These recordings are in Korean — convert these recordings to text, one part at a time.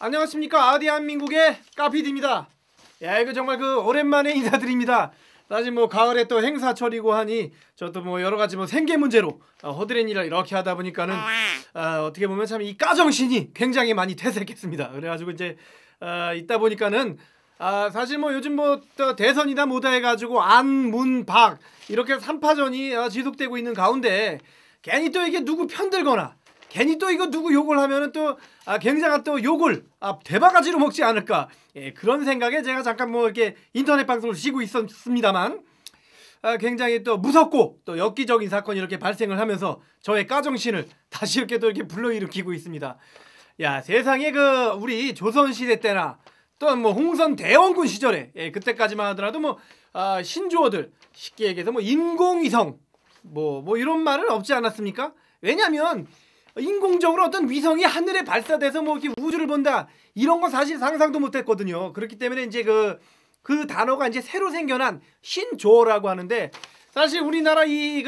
안녕하십니까. 대한민국의 까피디입니다. 야, 이거 정말 오랜만에 인사드립니다. 사실 가을에 또 행사철이고 하니 저도 여러가지 생계 문제로 허드렛 일을 이렇게 하다 보니까는 어떻게 보면 참 이 까정신이 굉장히 많이 퇴색했습니다. 그래가지고 이제 있다 보니까는 사실 요즘 또 대선이다 뭐다 해가지고 안, 문, 박 이렇게 3파전이 지속되고 있는 가운데 괜히 또 이게 누구 편들거나 괜히 또 이거 누구 욕을 하면은 또 굉장한 또 욕을 대바가지로 먹지 않을까, 예, 그런 생각에 제가 잠깐 이렇게 인터넷 방송을 쉬고 있었습니다만 굉장히 또 무섭고 또 엽기적인 사건이 이렇게 발생을 하면서 저의 까정신을 다시 이렇게 또 이렇게 불러일으키고 있습니다. 야, 세상에 우리 조선시대 때나 또 홍선 대원군 시절에, 예, 그때까지만 하더라도 신조어들 쉽게 얘기해서 인공위성 이런 말은 없지 않았습니까? 왜냐면 인공적으로 어떤 위성이 하늘에 발사돼서 이렇게 우주를 본다 이런 건 사실 상상도 못했거든요. 그렇기 때문에 이제 그 단어가 이제 새로 생겨난 신조어라고 하는데, 사실 우리나라 이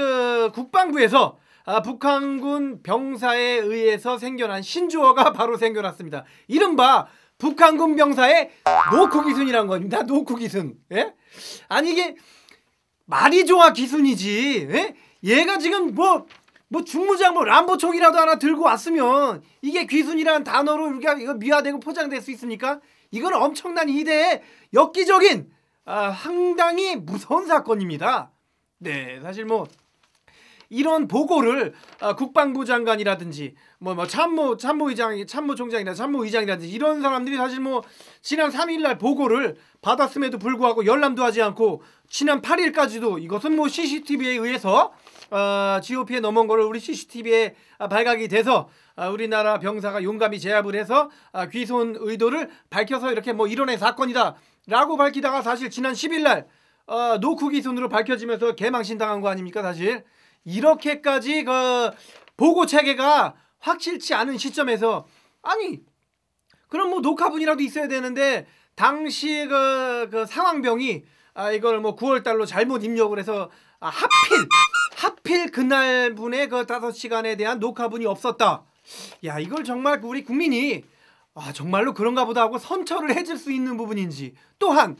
국방부에서 북한군 병사에 의해서 생겨난 신조어가 바로 생겨났습니다. 이른바 북한군 병사의 노쿠기순이란 겁니다. 노쿠기순. 예? 아니 이게 말이 좋아 기순이지. 예? 얘가 지금 중무장 람보총이라도 하나 들고 왔으면 이게 귀순이라는 단어로 우리가 이거 미화되고 포장될 수 있습니까? 이건 엄청난 이대의 엽기적인 상당히 무서운 사건입니다. 네, 사실 이런 보고를 국방부 장관이라든지 참모총장이나 참모의장이라든지 이런 사람들이 사실 지난 3일날 보고를 받았음에도 불구하고 열람도 하지 않고 지난 8일까지도 이것은 CCTV에 의해서 GOP에 넘어온 거를 우리 CCTV에 발각이 돼서 우리나라 병사가 용감히 제압을 해서 귀손 의도를 밝혀서 이렇게 이뤄낸 사건이다 라고 밝히다가 사실 지난 10일날 노쿠 귀손으로 밝혀지면서 개망신당한 거 아닙니까? 사실 이렇게까지 보고 체계가 확실치 않은 시점에서, 아니 그럼 녹화분이라도 있어야 되는데 당시 그 상황병이 이걸 9월달로 잘못 입력을 해서 하필 그날 분의 5시간에 대한 녹화분이 없었다. 야, 이걸 정말 우리 국민이 정말로 그런가 보다 하고 선처를 해줄 수 있는 부분인지, 또한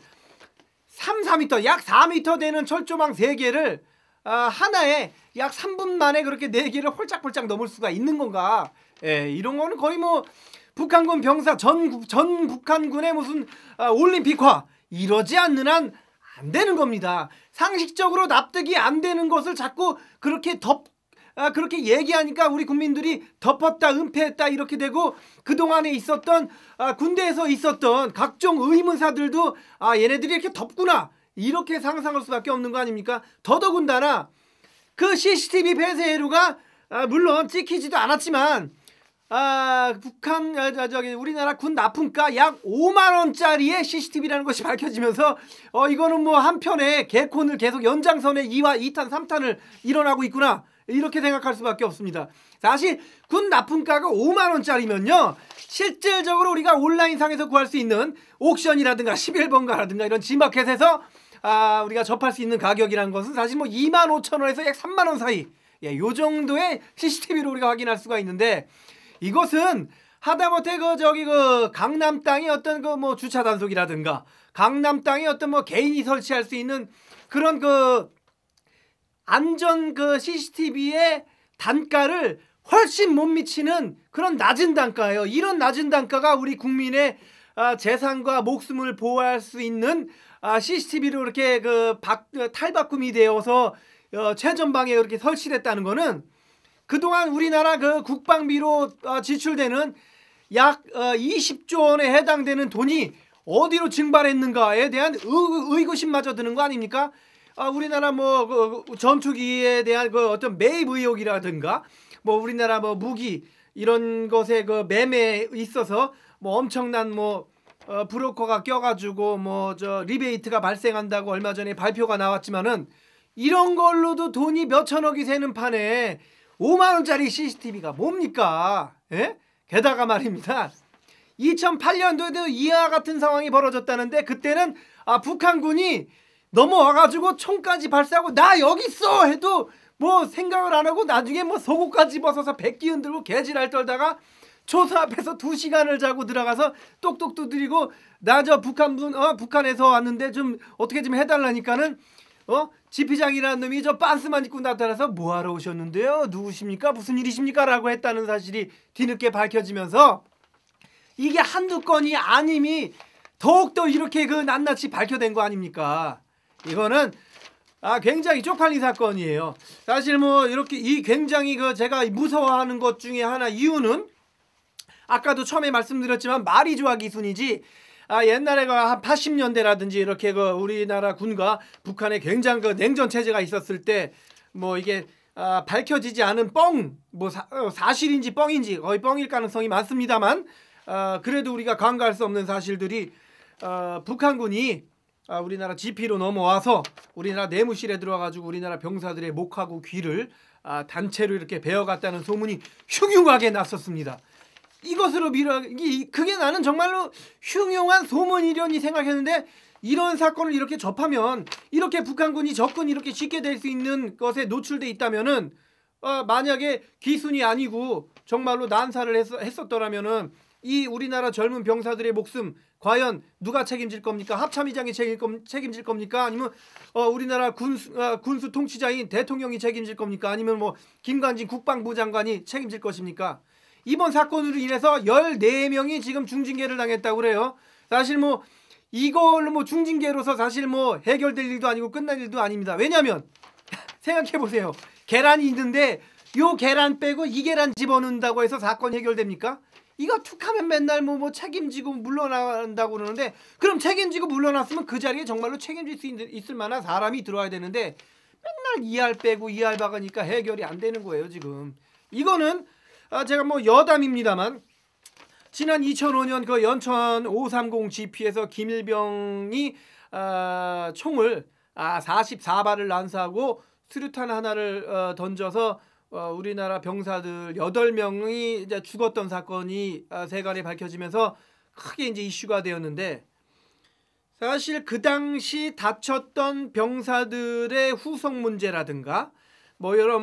4m 약 4m 되는 철조망 3개를 하나에 약 3분 만에 그렇게 4개를 홀짝홀짝 넘을 수가 있는 건가? 예, 이런 거는 거의 북한군 병사 전 북한군의 무슨 올림픽화 이러지 않는 한 안 되는 겁니다. 상식적으로 납득이 안 되는 것을 자꾸 그렇게 그렇게 얘기하니까 우리 국민들이 덮었다 은폐했다 이렇게 되고, 그동안에 있었던 군대에서 있었던 각종 의문사들도 얘네들이 이렇게 덮구나 이렇게 상상할 수밖에 없는 거 아닙니까? 더더군다나 그 CCTV 폐쇄회로가 물론 찍히지도 않았지만 우리나라 군 납품가 약 5만원짜리의 CCTV라는 것이 밝혀지면서 이거는 한편에 개콘을 계속 연장선에 2화, 2탄, 3탄을 일어나고 있구나 이렇게 생각할 수밖에 없습니다. 사실 군 납품가가 5만원짜리면요, 실질적으로 우리가 온라인상에서 구할 수 있는 옥션이라든가 11번가라든가 이런 지마켓에서 우리가 접할 수 있는 가격이라는 것은 사실 25,000원에서 약 3만원 사이, 예, 요 정도의 CCTV로 우리가 확인할 수가 있는데, 이것은 하다못해 강남 땅에 어떤 주차 단속이라든가 강남 땅에 어떤 개인이 설치할 수 있는 그런 안전 CCTV의 단가를 훨씬 못 미치는 그런 낮은 단가예요. 이런 낮은 단가가 우리 국민의 재산과 목숨을 보호할 수 있는 CCTV로 이렇게 탈바꿈이 되어서 최전방에 이렇게 설치됐다는 거는 그동안 우리나라 국방비로 지출되는 약 20조 원에 해당되는 돈이 어디로 증발했는가에 대한 의구심마저 드는 거 아닙니까? 우리나라 전투기에 대한 어떤 매입 의혹이라든가 우리나라 무기 이런 것에 매매에 있어서 엄청난 브로커가 껴가지고 리베이트가 발생한다고 얼마 전에 발표가 나왔지만은, 이런 걸로도 돈이 몇천억이 새는 판에 5만원짜리 CCTV가 뭡니까? 예? 게다가 말입니다, 2008년도에도 이와 같은 상황이 벌어졌다는데, 그때는 북한군이 넘어와가지고 총까지 발사하고 나 여기 있어 해도 생각을 안 하고 나중에 속옷까지 벗어서 백기 흔들고 개지랄 떨다가 초소 앞에서 2시간을 자고 들어가서 똑똑 두드리고 나 저 북한에서 왔는데 좀 어떻게 좀 해달라니까는 지피장이라는 놈이 저 빤스만 입고 나타나서 뭐하러 오셨는데요? 누구십니까? 무슨 일이십니까? 라고 했다는 사실이 뒤늦게 밝혀지면서 이게 한두 건이 아님이 더욱더 이렇게 그 낱낱이 밝혀낸 거 아닙니까? 이거는 굉장히 쪽팔린 사건이에요. 사실 뭐 이렇게 이 굉장히 그 제가 무서워하는 것 중에 하나 이유는 아까도 처음에 말씀드렸지만 말이 좋아 기순이지 옛날에 한 80년대라든지 이렇게 그 우리나라 군과 북한의 굉장히 그 냉전 체제가 있었을 때 뭐 이게 밝혀지지 않은 사실인지 뻥인지 거의 뻥일 가능성이 많습니다만 그래도 우리가 간과할 수 없는 사실들이 북한군이 우리나라 GP로 넘어와서 우리나라 내무실에 들어와가지고 우리나라 병사들의 목하고 귀를 단체로 이렇게 베어갔다는 소문이 흉흉하게 났었습니다. 이것으로 그게 나는 정말로 흉흉한 소문이려니 생각했는데 이런 사건을 이렇게 접하면 이렇게 북한군이 접근이 이렇게 쉽게 될 수 있는 것에 노출돼 있다면은 만약에 기순이 아니고 정말로 난사를 했었더라면은 이 우리나라 젊은 병사들의 목숨 과연 누가 책임질 겁니까? 합참의장이 책임질 겁니까? 아니면 우리나라 군수 통치자인 대통령이 책임질 겁니까? 아니면 뭐 김관진 국방부 장관이 책임질 것입니까? 이번 사건으로 인해서 14명이 지금 중징계를 당했다고 그래요. 사실 뭐 이걸로 뭐 중징계로서 사실 뭐 해결될 일도 아니고 끝날 일도 아닙니다. 왜냐하면 생각해 보세요. 계란이 있는데 요 계란 빼고 이 계란 집어넣는다고 해서 사건 해결됩니까? 이거 툭하면 맨날 뭐 책임지고 물러난다고 그러는데 그럼 책임지고 물러났으면 그 자리에 정말로 책임질 수 있을 만한 사람이 들어와야 되는데 맨날 이 알 빼고 이 알 박으니까 해결이 안 되는 거예요 지금. 이거는 제가 뭐 여담입니다만 지난 2005년 그 연천 530 GP에서 김일병이 총을 44발을 난사하고 수류탄 하나를 던져서 우리나라 병사들 8명이 이제 죽었던 사건이 세간에 밝혀지면서 크게 이제 이슈가 되었는데 사실 그 당시 다쳤던 병사들의 후속 문제라든가 뭐 여러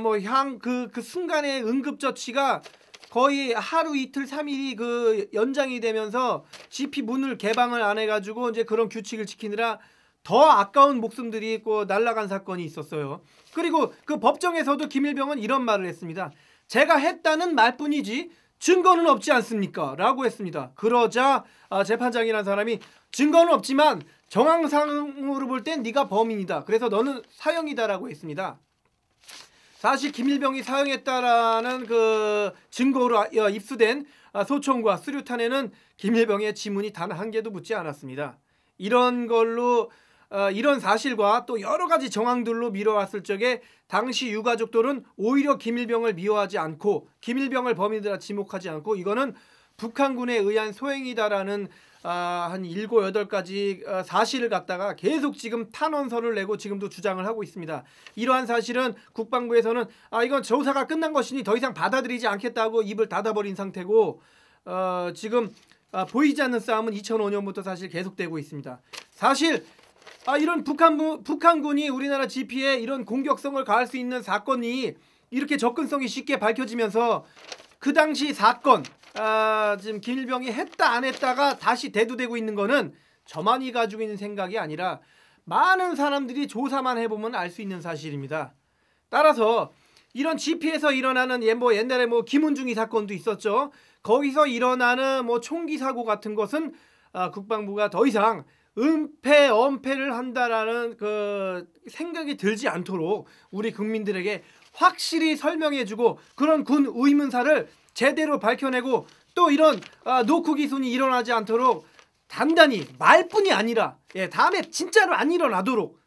그 순간의 응급처치가 거의 하루 이틀 3일이 그 연장이 되면서 GP 문을 개방을 안 해가지고 이제 그런 규칙을 지키느라 더 아까운 목숨들이 있고 날아간 사건이 있었어요. 그리고 그 법정에서도 김일병은 이런 말을 했습니다. 제가 했다는 말뿐이지 증거는 없지 않습니까? 라고 했습니다. 그러자 재판장이라는 사람이 증거는 없지만 정황상으로 볼 땐 네가 범인이다. 그래서 너는 사형이다 라고 했습니다. 사실 김일병이 사형했다라는 그 증거로 입수된 소총과 수류탄에는 김일병의 지문이 단 한 개도 묻지 않았습니다. 이런 걸로 이런 사실과 또 여러 가지 정황들로 미뤄왔을 적에 당시 유가족들은 오히려 김일병을 미워하지 않고 김일병을 범인으로 지목하지 않고 이거는 북한군에 의한 소행이다라는 한 7, 8가지 사실을 갖다가 계속 지금 탄원서를 내고 지금도 주장을 하고 있습니다. 이러한 사실은 국방부에서는 이건 조사가 끝난 것이니 더 이상 받아들이지 않겠다고 입을 닫아버린 상태고 지금 보이지 않는 싸움은 2005년부터 사실 계속되고 있습니다. 사실 이런 북한군이 우리나라 GP에 이런 공격성을 가할 수 있는 사건이 이렇게 접근성이 쉽게 밝혀지면서 그 당시 사건 지금 김일병이 했다 안 했다가 다시 대두되고 있는 거는 저만이 가지고 있는 생각이 아니라 많은 사람들이 조사만 해보면 알 수 있는 사실입니다. 따라서 이런 GP에서 일어나는 옛날에 김은중이 사건도 있었죠. 거기서 일어나는 총기 사고 같은 것은 국방부가 더 이상 엄폐를 한다라는 그 생각이 들지 않도록 우리 국민들에게 확실히 설명해주고 그런 군 의문사를 제대로 밝혀내고 또 이런 노크 기순이 일어나지 않도록 단단히 말뿐이 아니라 다음에 진짜로 안 일어나도록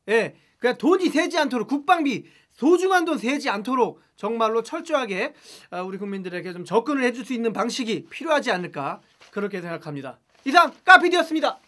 그냥 돈이 새지 않도록 국방비 소중한 돈 새지 않도록 정말로 철저하게 우리 국민들에게 좀 접근을 해줄 수 있는 방식이 필요하지 않을까 그렇게 생각합니다. 이상 까피디였습니다.